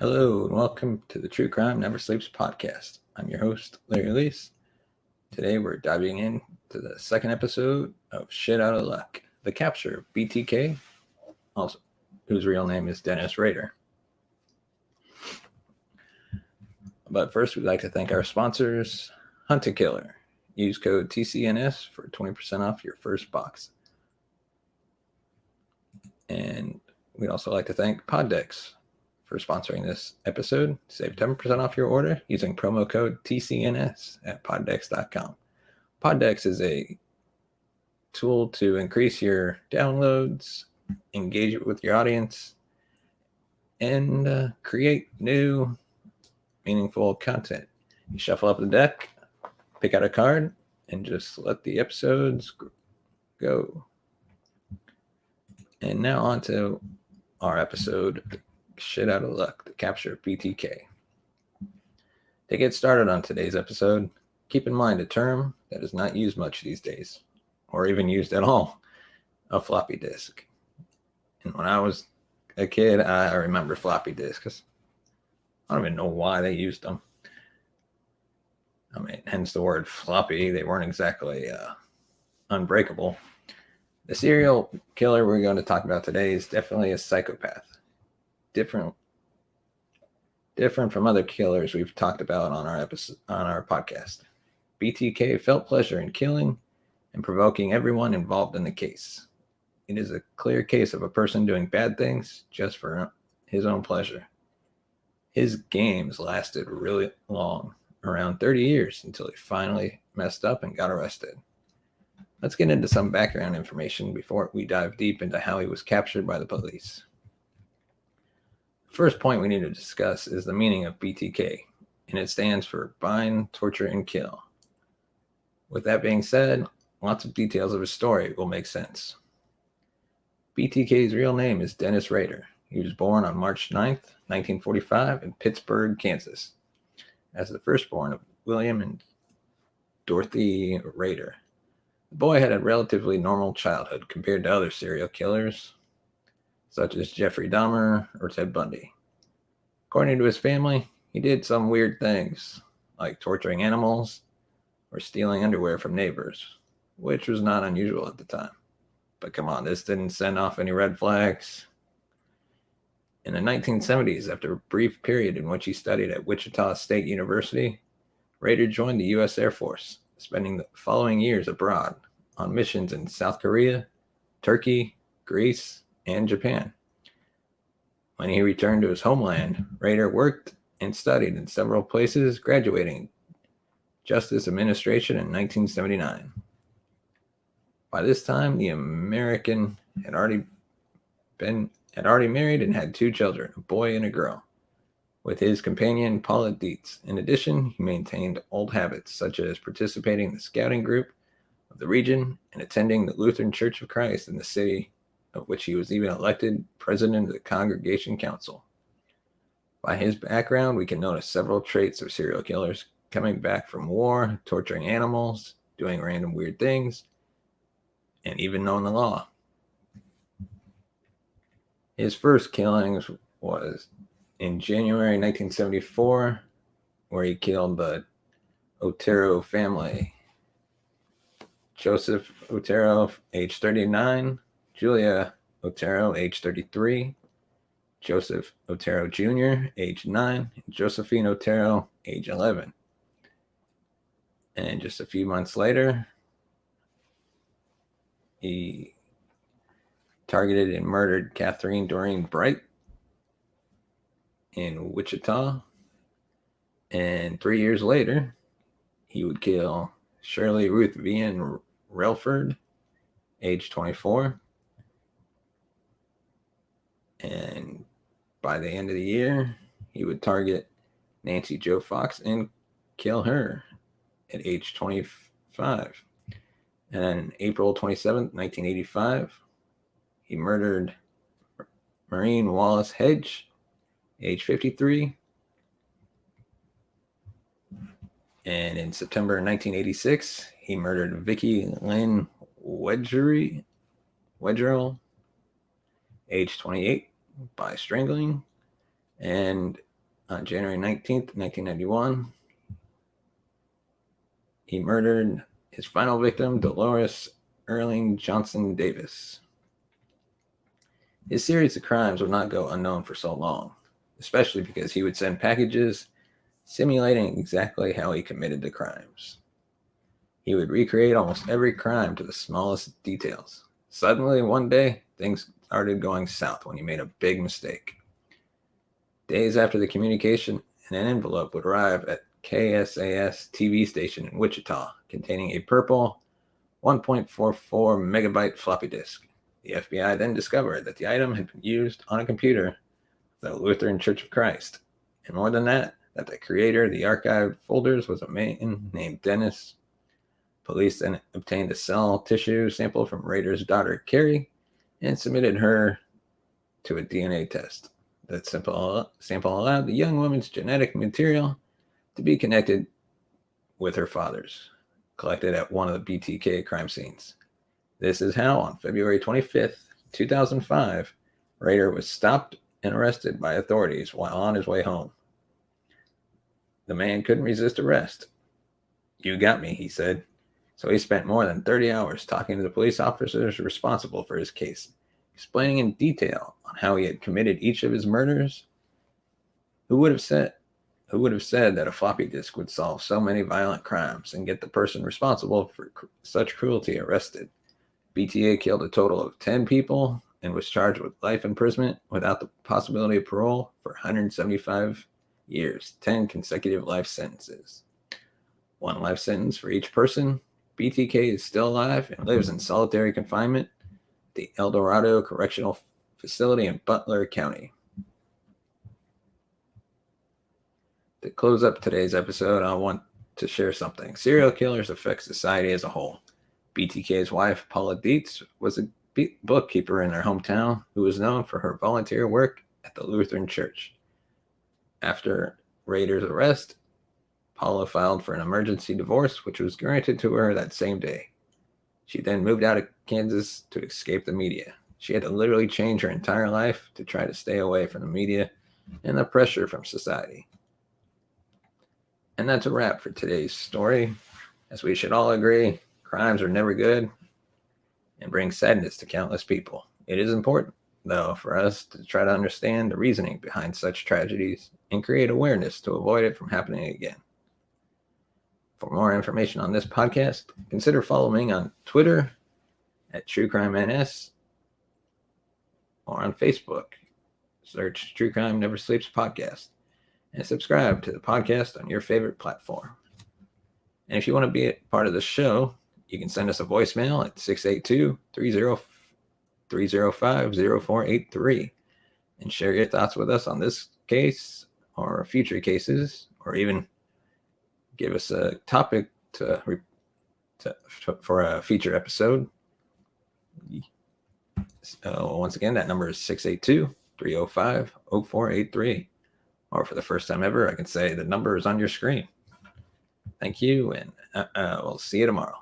Hello and welcome to the True Crime Never Sleeps podcast. I'm your host, Larry Leese. Today we're diving into the second episode of Shit Out of Luck, the capture of BTK, also whose real name is Dennis Rader. But first, we'd like to thank our sponsors, Hunt a Killer. Use code TCNS for 20% off your first box. And we'd also like to thank Poddex for sponsoring this episode. Save 10% off your order using promo code TCNS at poddex.com. Poddex is a tool to increase your downloads, engage with your audience, and create new, meaningful content. You shuffle up the deck, pick out a card, and just let the episodes go. And now on to our episode, Shit Out of Luck, the capture of BTK. To get started on today's episode, keep in mind a term that is not used much these days, or even used at all, a floppy disk. And when I was a kid, I remember floppy disks. I don't even know why they used them. I mean, hence the word floppy. They weren't exactly unbreakable. The serial killer we're going to talk about today is definitely a psychopath. Different from other killers we've talked about on our podcast. BTK felt pleasure in killing and provoking everyone involved in the case. It is a clear case of a person doing bad things just for his own pleasure. His games lasted really long, around 30 years, until he finally messed up and got arrested. Let's get into some background information before we dive deep into how he was captured by the police. The first point we need to discuss is the meaning of BTK, and it stands for bind, torture, and kill. With that being said, lots of details of his story will make sense. BTK's real name is Dennis Rader. He was born on March 9th, 1945 in Pittsburgh, Kansas, as the firstborn of William and Dorothy Rader. The boy had a relatively normal childhood compared to other serial killers, such as Jeffrey Dahmer or Ted Bundy. According to his family, he did some weird things, like torturing animals or stealing underwear from neighbors, which was not unusual at the time. But come on, this didn't send off any red flags. In the 1970s, after a brief period in which he studied at Wichita State University, Rader joined the U.S. Air Force, spending the following years abroad on missions in South Korea, Turkey, Greece, and Japan. When he returned to his homeland, Rader worked and studied in several places, graduating Justice Administration in 1979. By this time, the American had already married and had 2 children, a boy and a girl, with his companion Paula Dietz. In addition, he maintained old habits such as participating in the scouting group of the region and attending the Lutheran Church of Christ in the city, of which he was even elected president of the Congregation Council. By his background, we can notice several traits of serial killers: coming back from war, torturing animals, doing random weird things, and even knowing the law. His first killings was in January 1974, where he killed the Otero family. Joseph Otero, age 39, Julia Otero, age 33, Joseph Otero Jr., age 9, and Josephine Otero, age 11. And just a few months later, he targeted and murdered Catherine Doreen Bright in Wichita. And 3 years later, he would kill Shirley Ruth Vian Relford, age 24. And by the end of the year, he would target Nancy Jo Fox and kill her at age 25. And then April 27th, 1985, he murdered Maureen Wallace Hedge, age 53. And in September 1986, he murdered Vicki Lynn Wedgerell, age 28, by strangling. And On January 19th, 1991, he murdered his final victim, Dolores Erling Johnson Davis. His series of crimes would not go unknown for so long, especially because he would send packages simulating exactly how he committed the crimes. He would recreate almost every crime to the smallest details. Suddenly, one day, things started going south when he made a big mistake. Days after the communication, an envelope would arrive at KSAS TV station in Wichita containing a purple 1.44 megabyte floppy disk. The FBI then discovered that the item had been used on a computer of the Lutheran Church of Christ. And more than that the creator of the archived folders was a man named Dennis. Police then obtained a cell tissue sample from Rader's daughter, Carrie, and submitted her to a DNA test. That sample allowed the young woman's genetic material to be connected with her father's, collected at one of the BTK crime scenes. This is how, on February 25th, 2005, Rader was stopped and arrested by authorities while on his way home. The man couldn't resist arrest. "You got me," he said. So he spent more than 30 hours talking to the police officers responsible for his case, explaining in detail on how he had committed each of his murders. Who would have said that a floppy disk would solve so many violent crimes and get the person responsible for such cruelty arrested? BTA killed a total of 10 people and was charged with life imprisonment without the possibility of parole for 175 years, 10 consecutive life sentences. One life sentence for each person. BTK is still alive and lives in solitary confinement at the El Dorado Correctional Facility in Butler County. To close up today's episode, I want to share something. Serial killers affect society as a whole. BTK's wife, Paula Dietz, was a bookkeeper in their hometown who was known for her volunteer work at the Lutheran Church. After Rader's arrest, Paula filed for an emergency divorce, which was granted to her that same day. She then moved out of Kansas to escape the media. She had to literally change her entire life to try to stay away from the media and the pressure from society. And that's a wrap for today's story. As we should all agree, crimes are never good and bring sadness to countless people. It is important, though, for us to try to understand the reasoning behind such tragedies and create awareness to avoid it from happening again. For more information on this podcast, consider following me on Twitter at TrueCrimeNS or on Facebook. Search True Crime Never Sleeps Podcast and subscribe to the podcast on your favorite platform. And if you want to be a part of the show, you can send us a voicemail at 682-305-0483 and share your thoughts with us on this case or future cases, or even give us a topic for a future episode. So once again, that number is 682-305-0483. Or for the first time ever, I can say the number is on your screen. Thank you, and we'll see you tomorrow.